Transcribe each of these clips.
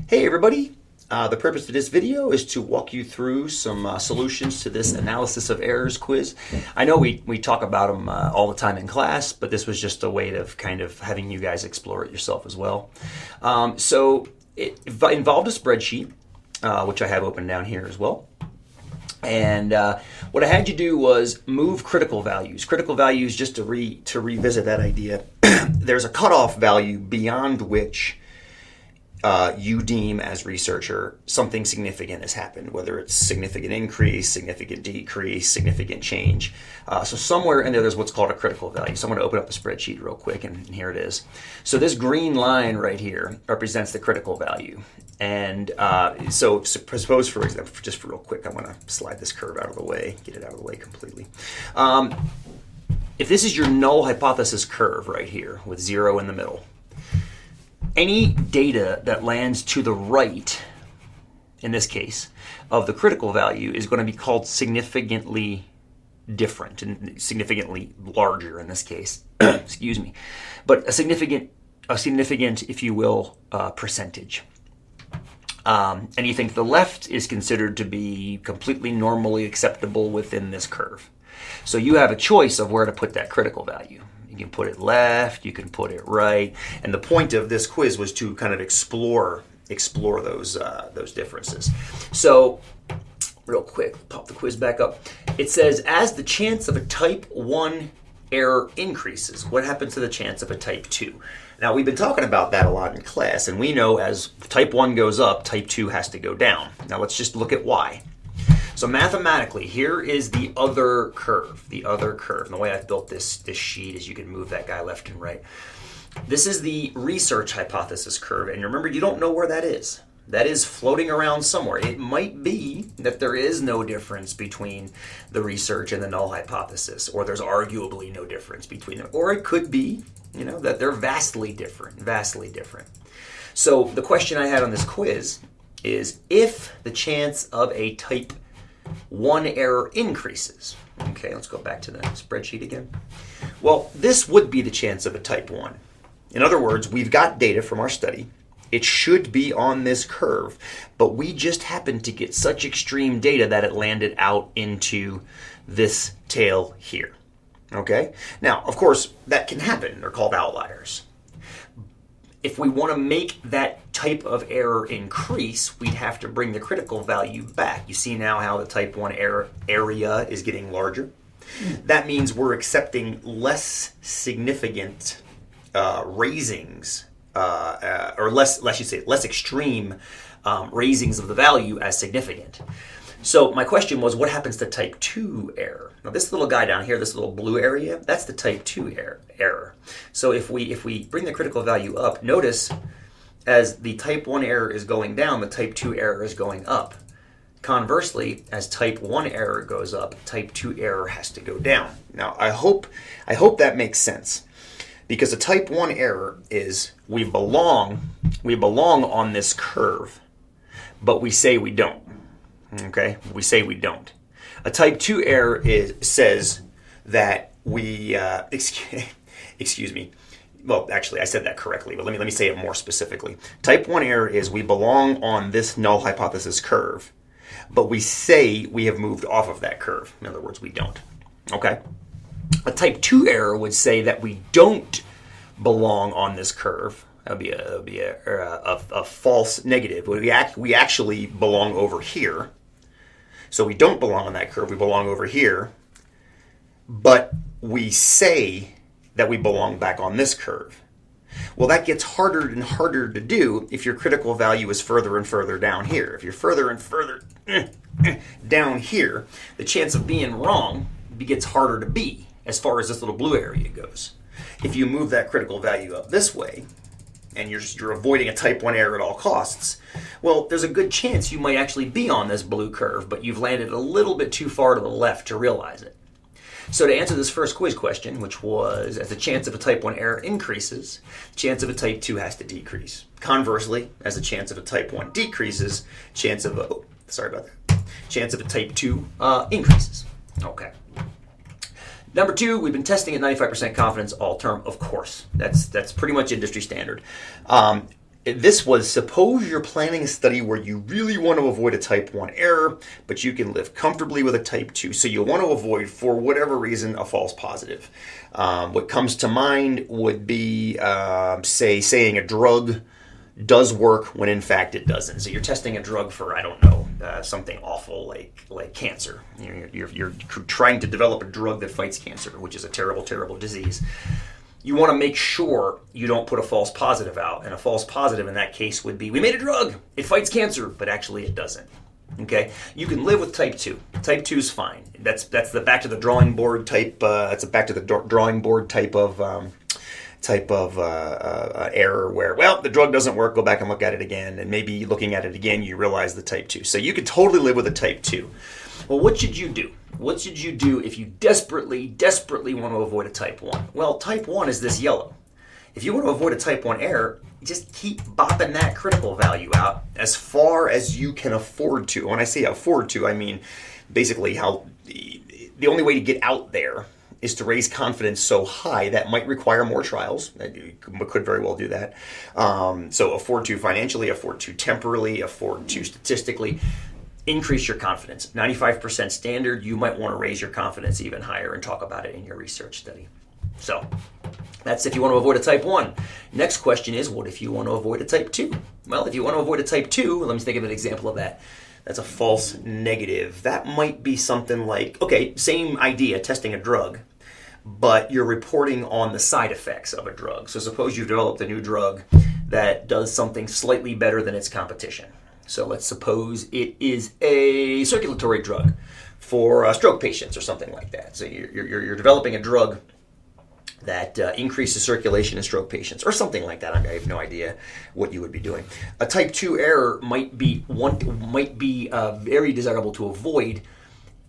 Hey everybody, the purpose of this video is to walk you through some solutions to this analysis of errors quiz. I know we talk about them all the time in class, but this was just a way of kind of having you guys explore it yourself as well. So it involved a spreadsheet, which I have open down here as well. And what I had you do was move critical values. Critical values, just to revisit that idea, there's a cutoff value beyond which you deem as researcher something significant has happened, whether it's significant increase, significant decrease, significant change. So somewhere in there's what's called a critical value. So I'm going to open up the spreadsheet real quick, and here it is. So this green line right here represents the critical value. And so suppose, for example, just for real quick, I'm going to slide this curve out of the way, get it out of the way completely. If this is your null hypothesis curve right here with 0 in the middle, any data that lands to the right, in this case, of the critical value is going to be called significantly different and significantly larger in this case. Excuse me. But a significant, if you will, percentage. Anything to the left is considered to be completely normally acceptable within this curve. So you have a choice of where to put that critical value. You can put it left, you can put it right, and the point of this quiz was to kind of explore those differences. So, real quick, pop the quiz back up. It says, as the chance of a type 1 error increases, what happens to the chance of a type 2? Now, we've been talking about that a lot in class, and we know as type 1 goes up, type 2 has to go down. Now, let's just look at why. So mathematically, here is the other curve. And the way I've built this sheet is you can move that guy left and right. This is the research hypothesis curve. And remember, you don't know where that is. That is floating around somewhere. It might be that there is no difference between the research and the null hypothesis, or there's arguably no difference between them. Or it could be, that they're vastly different. So the question I had on this quiz is, if the chance of a type 1 error increases. Okay, let's go back to the spreadsheet again. Well, this would be the chance of a type 1. In other words, we've got data from our study. It should be on this curve, but we just happened to get such extreme data that it landed out into this tail here. Okay? Now, of course, that can happen. They're called outliers. If we want to make that type of error increase, we'd have to bring the critical value back. You see now how the type 1 error area is getting larger. That means we're accepting less significant raisings, or less extreme raisings of the value as significant. So my question was, what happens to type 2 error? Now this little guy down here, this little blue area, that's the type 2 error. So if we bring the critical value up, notice as the type 1 error is going down, the type 2 error is going up. Conversely, as type 1 error goes up, type 2 error has to go down. Now I hope that makes sense, because a type 1 error is we belong on this curve, but we say we don't. Okay, we say we don't. A type 2 error says that we, excuse me. Well, actually, I said that correctly, but let me say it more specifically. Type 1 error is we belong on this null hypothesis curve, but we say we have moved off of that curve. In other words, we don't. Okay. A type 2 error would say that we don't belong on this curve. That would be a false negative. We actually belong over here. So we don't belong on that curve. We belong over here. But we say that we belong back on this curve. Well, that gets harder and harder to do if your critical value is further and further down here. If you're further and further down here, the chance of being wrong gets harder to be as far as this little blue area goes. If you move that critical value up this way, and you're avoiding a type 1 error at all costs, well, there's a good chance you might actually be on this blue curve, but you've landed a little bit too far to the left to realize it. So to answer this first quiz question, which was, as the chance of a type 1 error increases, the chance of a type 2 has to decrease. Conversely, as the chance of a type 1 decreases, chance of a type 2 increases. Okay. Number 2, we've been testing at 95% confidence all term, of course. That's pretty much industry standard. This was, suppose you're planning a study where you really want to avoid a type 1 error, but you can live comfortably with a type 2. So you'll want to avoid, for whatever reason, a false positive. What comes to mind would be, saying a drug does work when in fact it doesn't. So you're testing a drug for, I don't know, something awful like cancer. You're trying to develop a drug that fights cancer, which is a terrible, terrible disease. You want to make sure you don't put a false positive out. And a false positive in that case would be, we made a drug, it fights cancer, but actually it doesn't. Okay? You can live with type 2. Type 2 is fine. That's the back to the drawing board type, that's a back to the drawing board type of error where, well, the drug doesn't work, go back and look at it again, and maybe looking at it again, you realize the type 2. So you could totally live with a type 2. Well, what should you do? What should you do if you desperately, desperately want to avoid a type 1? Well, type 1 is this yellow. If you want to avoid a type 1 error, just keep bopping that critical value out as far as you can afford to. When I say afford to, I mean basically how the only way to get out there is to raise confidence so high that might require more trials. You could very well do that. So afford to financially, afford to temporally, afford to statistically. Increase your confidence. 95% standard, you might want to raise your confidence even higher and talk about it in your research study. So that's if you want to avoid a type 1. Next question is, what if you want to avoid a type 2? Well, if you want to avoid a type 2, let me think of an example of that. That's a false negative. That might be something like, okay, same idea, testing a drug, but you're reporting on the side effects of a drug. So suppose you've developed a new drug that does something slightly better than its competition. So let's suppose it is a circulatory drug for stroke patients or something like that. So you're developing a drug that increases circulation in stroke patients or something like that. I have no idea what you would be doing. A type 2 error might be very desirable to avoid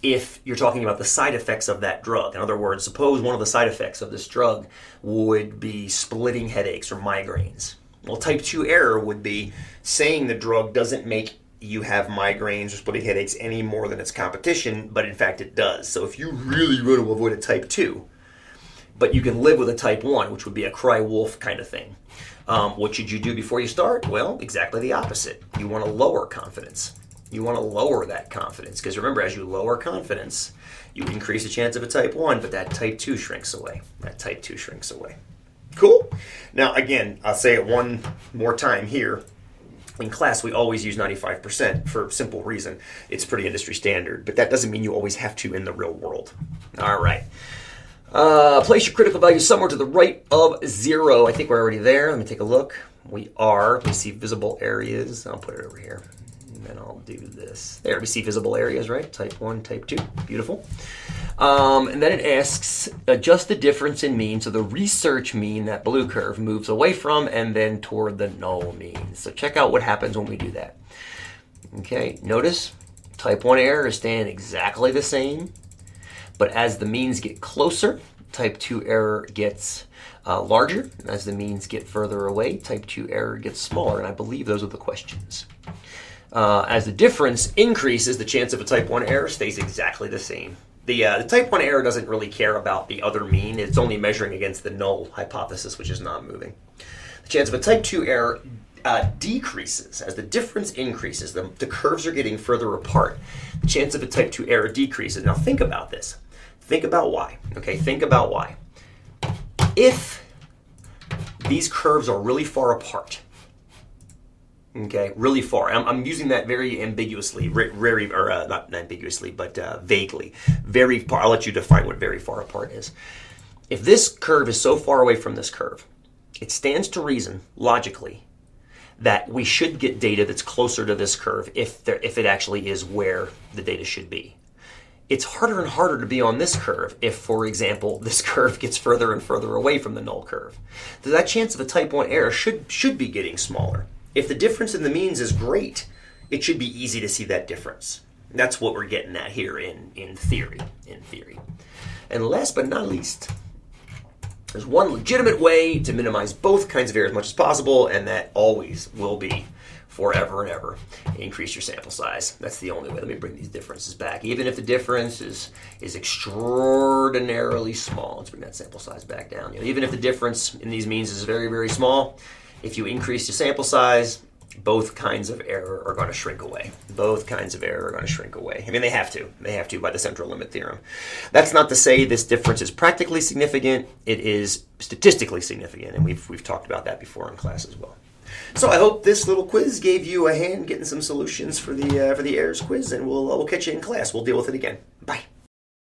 if you're talking about the side effects of that drug. In other words, suppose one of the side effects of this drug would be splitting headaches or migraines. Well, type 2 error would be saying the drug doesn't make you have migraines or splitting headaches any more than its competition, but in fact it does. So if you really want to avoid a type 2, but you can live with a type 1, which would be a cry wolf kind of thing, what should you do before you start? Well, exactly the opposite. You want to lower confidence. You want to lower that confidence, because remember, as you lower confidence, you increase the chance of a type 1, but that type 2 shrinks away. That type 2 shrinks away. Cool. Now, again, I'll say it one more time here. In class, we always use 95% for a simple reason. It's pretty industry standard, but that doesn't mean you always have to in the real world. All right. Place your critical value somewhere to the right of 0. I think we're already there. Let me take a look. We are. We see visible areas. I'll put it over here. And then I'll do this. There, we see visible areas, right? Type 1, type 2. Beautiful. And then it asks, adjust the difference in mean, so the research mean, that blue curve, moves away from and then toward the null mean. So check out what happens when we do that. Okay, notice type 1 error is staying exactly the same, but as the means get closer, type 2 error gets larger. As the means get further away, type 2 error gets smaller, and I believe those are the questions. As the difference increases, the chance of a type 1 error stays exactly the same. The type 1 error doesn't really care about the other mean. It's only measuring against the null hypothesis, which is non-moving. The chance of a type 2 error decreases. As the difference increases, the curves are getting further apart. The chance of a type 2 error decreases. Now think about this. Think about why. Okay, think about why. If these curves are really far apart, okay, really far. I'm using that very ambiguously, not ambiguously, but vaguely. Very far. I'll let you define what very far apart is. If this curve is so far away from this curve, it stands to reason, logically, that we should get data that's closer to this curve if it actually is where the data should be. It's harder and harder to be on this curve if, for example, this curve gets further and further away from the null curve. So that chance of a type 1 error should be getting smaller. If the difference in the means is great, it should be easy to see that difference. That's what we're getting at here in theory. And last but not least, there's one legitimate way to minimize both kinds of errors as much as possible, and that always will be forever and ever. Increase your sample size. That's the only way. Let me bring these differences back. Even if the difference is extraordinarily small, let's bring that sample size back down. Even if the difference in these means is very, very small, If you increase your sample size, both kinds of error are going to shrink away. Both kinds of error are going to shrink away. I mean, they have to. They have to by the central limit theorem. That's not to say this difference is practically significant. It is statistically significant, and we've talked about that before in class as well. So I hope this little quiz gave you a hand getting some solutions for the errors quiz, and we'll catch you in class. We'll deal with it again. Bye.